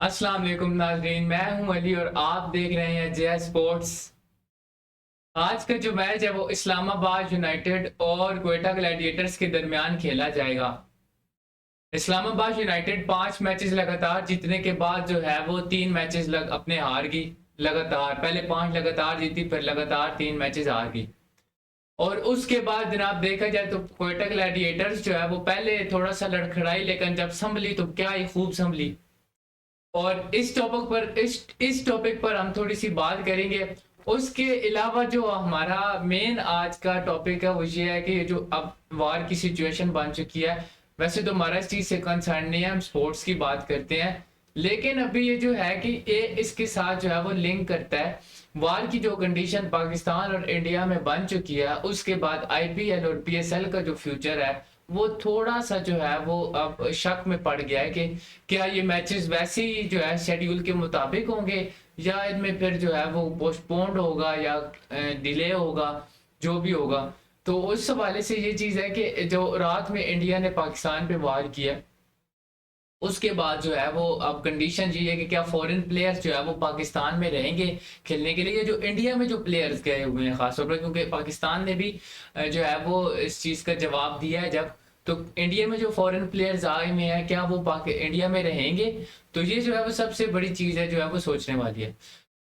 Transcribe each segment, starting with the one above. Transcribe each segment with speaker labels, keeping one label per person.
Speaker 1: अस्सलाम वालेकुम नाजरीन, मैं हूं अली और आप देख रहे हैं जे स्पोर्ट्स। आज का जो मैच है वो इस्लामाबाद यूनाइटेड और क्वेटा ग्लैडिएटर्स के दरमियान खेला जाएगा। इस्लामाबाद यूनाइटेड 5 मैचेस लगातार जीतने के बाद जो है वो 3 मैचेस अपने हार गई। लगातार पहले 5 लगातार जीती, फिर लगातार 3 मैचेस हार गई। और उसके बाद जनाब देखा जाए तो क्वेटा ग्लैडिएटर्स जो है वो पहले थोड़ा सा लड़खड़ाई, लेकिन जब संभली तो क्या ही खूब संभली। और इस टॉपिक पर हम थोड़ी सी बात करेंगे। उसके अलावा जो हमारा मेन आज का टॉपिक है वो ये है कि ये जो अब वार की सिचुएशन बन चुकी है, वैसे तो हमारा इस चीज से कंसर्न नहीं है, हम स्पोर्ट्स की बात करते हैं। लेकिन अभी ये जो है कि ये इसके साथ जो है वो लिंक करता है। वार की जो कंडीशन पाकिस्तान और इंडिया में बन चुकी है, उसके बाद आईपीएल और पीएसएल का जो फ्यूचर है वो थोड़ा सा जो है वो अब शक में पड़ गया है कि क्या ये मैचेस वैसे ही जो है शेड्यूल के मुताबिक होंगे, या इनमें फिर जो है वो पोस्टपोन्ड होगा या डिले होगा, जो भी होगा। तो उस हवाले से ये चीज़ है कि जो रात में इंडिया ने पाकिस्तान पे वार किया, उसके बाद जो है वो अब कंडीशन ये है कि क्या फॉरेन प्लेयर्स जो है वो पाकिस्तान में रहेंगे खेलने के लिए, जो इंडिया में जो प्लेयर्स गए हुए हैं खासतौर पर, क्योंकि पाकिस्तान ने भी जो है वो इस चीज़ का जवाब दिया है। जब तो इंडिया में जो फॉरेन प्लेयर्स आए हुए हैं, क्या वो इंडिया में रहेंगे? तो ये जो है वो सबसे बड़ी चीज़ है जो है वो सोचने वाली है।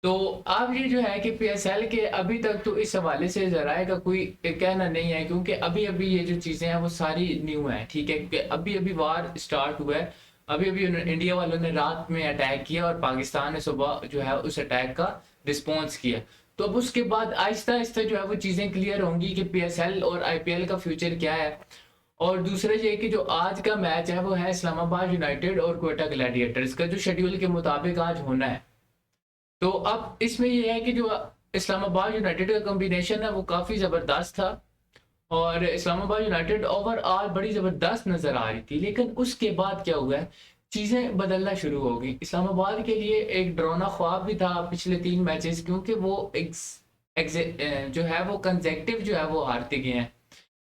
Speaker 1: तो अब ये जो है कि पीएसएल के अभी तक तो इस हवाले से जराए का कोई कहना नहीं है, क्योंकि अभी अभी ये जो चीज़ें हैं वो सारी न्यू हैं। ठीक है, क्योंकि अभी अभी वार स्टार्ट हुआ है। अभी अभी इंडिया वालों ने रात में अटैक किया और पाकिस्तान ने सुबह जो है उस अटैक का रिस्पॉन्स किया। तो अब उसके बाद आहिस्ता आहिस्ता जो है वो चीज़ें क्लियर होंगी कि पीएसएल और आईपीएल का फ्यूचर क्या है। और दूसरा ये कि जो आज का मैच है वो है इस्लामाबाद यूनाइटेड और क्वेटा ग्लैडिएटर्स का, जो शेड्यूल के मुताबिक आज होना है। तो अब इसमें ये है कि जो इस्लामाबाद यूनाइटेड का कॉम्बिनेशन है वो काफ़ी ज़बरदस्त था, और इस्लामाबाद यूनाइटेड ओवरऑल बड़ी ज़बरदस्त नज़र आ रही थी। लेकिन उसके बाद क्या हुआ है, चीज़ें बदलना शुरू हो गई। इस्लामाबाद के लिए एक डरावना ख्वाब भी था पिछले 3 मैचेस, क्योंकि वो जो है वो कंजेक्टिव जो है वो हारते गए हैं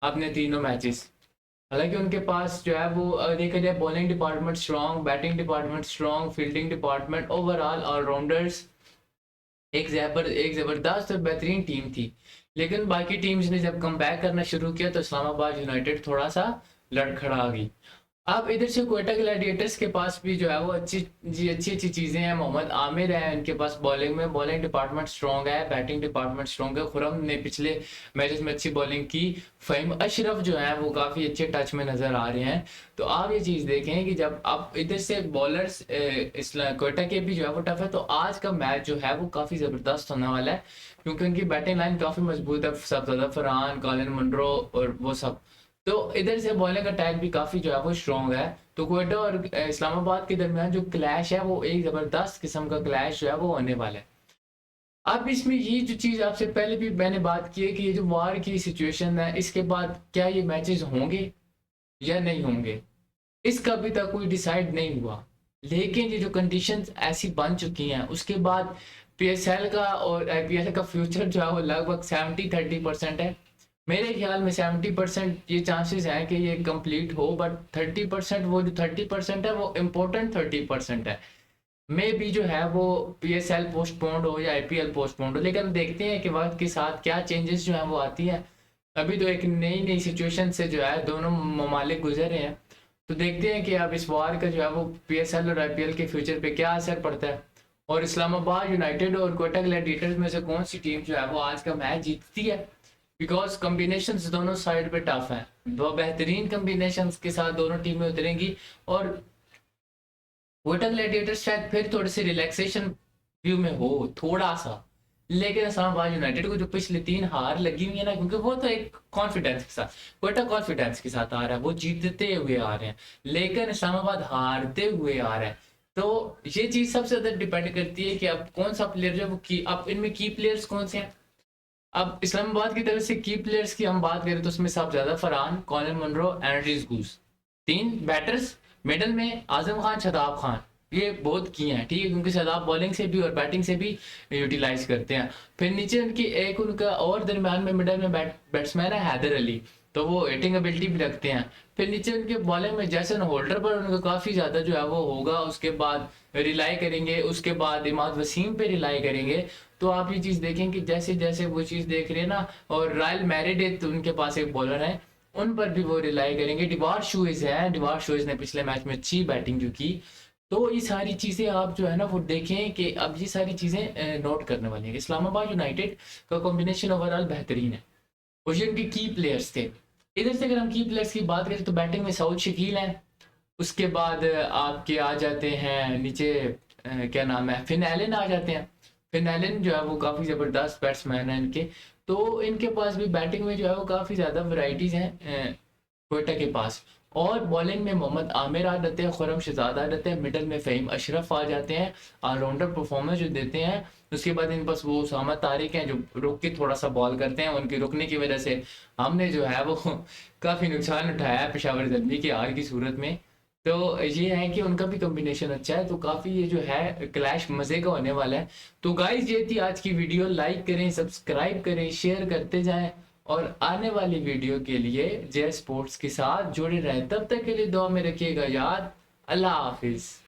Speaker 1: अपने तीनों मैचेस। हालांकि उनके पास जो है वो देखा जाए bowling department strong, batting department strong, fielding department, overall allrounders, एक ज़बरदस्त और बेहतरीन टीम थी। लेकिन बाकी टीम्स ने जब कम बैक करना शुरू किया तो इस्लामाबाद यूनाइटेड थोड़ा सा लड़खड़ा गई। अब इधर से क्वेटा ग्लैडिएटर्स के पास भी जो है वो अच्छी चीज़ें हैं। मोहम्मद आमिर है इनके पास बॉलिंग में, बॉलिंग डिपार्टमेंट स्ट्रॉन्ग है, बैटिंग डिपार्टमेंट स्ट्रॉन्ग है। खुरम ने पिछले मैचेस में अच्छी बॉलिंग की। फ़हीम अशरफ जो है वो काफ़ी अच्छे टच में नज़र आ रहे हैं। तो आप ये चीज़ देखें कि जब अब इधर से बॉलर्स क्वेटा के भी जो है वो टफ है, तो आज का मैच जो है वो काफ़ी ज़बरदस्त होने वाला है, क्योंकि उनकी बैटिंग लाइन काफ़ी मजबूत है। सब फरहान, कॉलिन मुनरो और वो सब। तो इधर से बॉलिंग अटैक भी काफ़ी जो है वो स्ट्रॉन्ग है। तो क्वेटा और इस्लामाबाद के दरमियान जो क्लैश है वो एक ज़बरदस्त किस्म का क्लैश जो है वो होने वाला है। अब इसमें ये जो चीज़ आपसे पहले भी मैंने बात की है कि ये जो वार की सिचुएशन है, इसके बाद क्या ये मैचेस होंगे या नहीं होंगे, इसका अभी तक कोई डिसाइड नहीं हुआ। लेकिन ये जो कंडीशंस ऐसी बन चुकी हैं, उसके बाद पीएसएल का और आईपीएल का फ्यूचर जो है वो लगभग 70-30% है। मेरे ख्याल में 70% ये चांसेस हैं कि ये कंप्लीट हो, बट 30%, वो जो 30% है वो इम्पोर्टेंट 30% है। मे भी जो है वो पीएसएल पोस्टपोन्ड हो या आईपीएल पोस्टपोन्ड हो। लेकिन देखते हैं कि वक्त के साथ क्या चेंजेस जो है वो आती है। अभी तो एक नई नई सिचुएशन से जो है दोनों ममालिक गुजर रहे हैं। तो देखते हैं कि अब इस वार का जो है वो पीएसएल और आईपीएल के फ्यूचर पे क्या असर पड़ता है, और इस्लामाबाद यूनाइटेड और कोटा ग्लैडिएटर्स में से कौन सी टीम जो है वो आज का मैच जीतती है। बिकॉज कम्बिनेशन दोनों साइड पे टफ है, दो बेहतरीन कम्बिनेशन के साथ दोनों टीमें उतरेंगी। और कोटा ग्लैडिएटर्स शायद फिर थोड़ी सी रिलैक्सेशन व्यू में हो थोड़ा सा। लेकिन इस्लामाबाद यूनाइटेड को जो पिछले 3 हार लगी हुई है ना, क्योंकि वो तो एक कॉन्फिडेंस के साथ, कोटा कॉन्फिडेंस के साथ आ रहा है, वो जीतते हुए आ रहे हैं, लेकिन इस्लामाबाद हारते हुए आ रहा है। तो ये चीज सबसे ज्यादा डिपेंड करती है कि अब कौन सा प्लेयर जो है वो की, अब इनमें की प्लेयर्स कौन से हैं। अब इस्लामाबाद की तरफ से की प्लेयर्स की हम बात करें तो उसमें सबसे ज्यादा Farhan, Colin Munro, Andries Gous, 3 batters. Middle में आजम खान, शदाब खान, ये बहुत किए हैं। ठीक है, क्योंकि शदाब बॉलिंग से भी और बैटिंग से भी यूटिलाइज करते हैं। फिर नीचे उनकी एक उनका और दरमियान में मिडल में बैट्समैन है हैदर अली। तो वो हिटिंग एबिलिटी भी रखते हैं। फिर नीचे उनके बॉलिंग में जैसन होल्डर पर उनका काफ़ी ज़्यादा जो है वो होगा, उसके बाद रिलाई करेंगे, उसके बाद इमाद वसीम पे रिलाई करेंगे। तो आप ये चीज़ देखें कि जैसे जैसे वो चीज़ देख रहे हैं ना, और रायल मैरिडेथ तो उनके पास एक बॉलर है, उन पर भी वो रिलाई करेंगे। डिवार शूइज है, डिवार शूइज ने पिछले मैच में अच्छी बैटिंग जो की। तो ये सारी चीज़ें आप जो है ना वो देखें कि अब ये सारी चीज़ें नोट करने वाली हैं। इस्लामाबाद यूनाइटेड का कॉम्बिनेशन ओवरऑल बेहतरीन है। कुछ इनके की प्लेयर्स थे। इधर से अगर हम की प्लेयर्स की बात करें तो बैटिंग में सऊद शकील हैं, उसके बाद आपके आ जाते हैं नीचे क्या नाम है, फिन एलन आ जाते हैं। फिन एलन जो है वो काफ़ी ज़बरदस्त बैट्समैन है इनके। तो इनके पास भी बैटिंग में जो है वो काफ़ी ज़्यादा वैरायटीज़ हैं क्वेटा के पास। और बॉलिंग में मोहम्मद आमिर आ जाते हैं, खुरम शहजाद आ जाते हैं, मिडल में फ़हीम अशरफ आ जाते हैं, ऑलराउंडर परफॉर्मेंस जो देते हैं। उसके बाद इन पास वो उसामा तारिक हैं जो रुक के थोड़ा सा बॉल करते हैं, उनके रुकने की वजह से हमने जो है वो काफ़ी नुकसान उठाया है पेशावर ज़ल्मी की हार की सूरत में। तो ये है कि उनका भी कॉम्बिनेशन अच्छा है, तो काफ़ी ये जो है क्लैश मज़े का होने वाला है। तो गाइस ये थी आज की वीडियो, लाइक करें, सब्सक्राइब करें, शेयर करते जाएं, और आने वाली वीडियो के लिए जे स्पोर्ट्स के साथ जुड़े रहें। तब तक के लिए दुआ में रखिएगा याद। अल्लाह हाफिज़।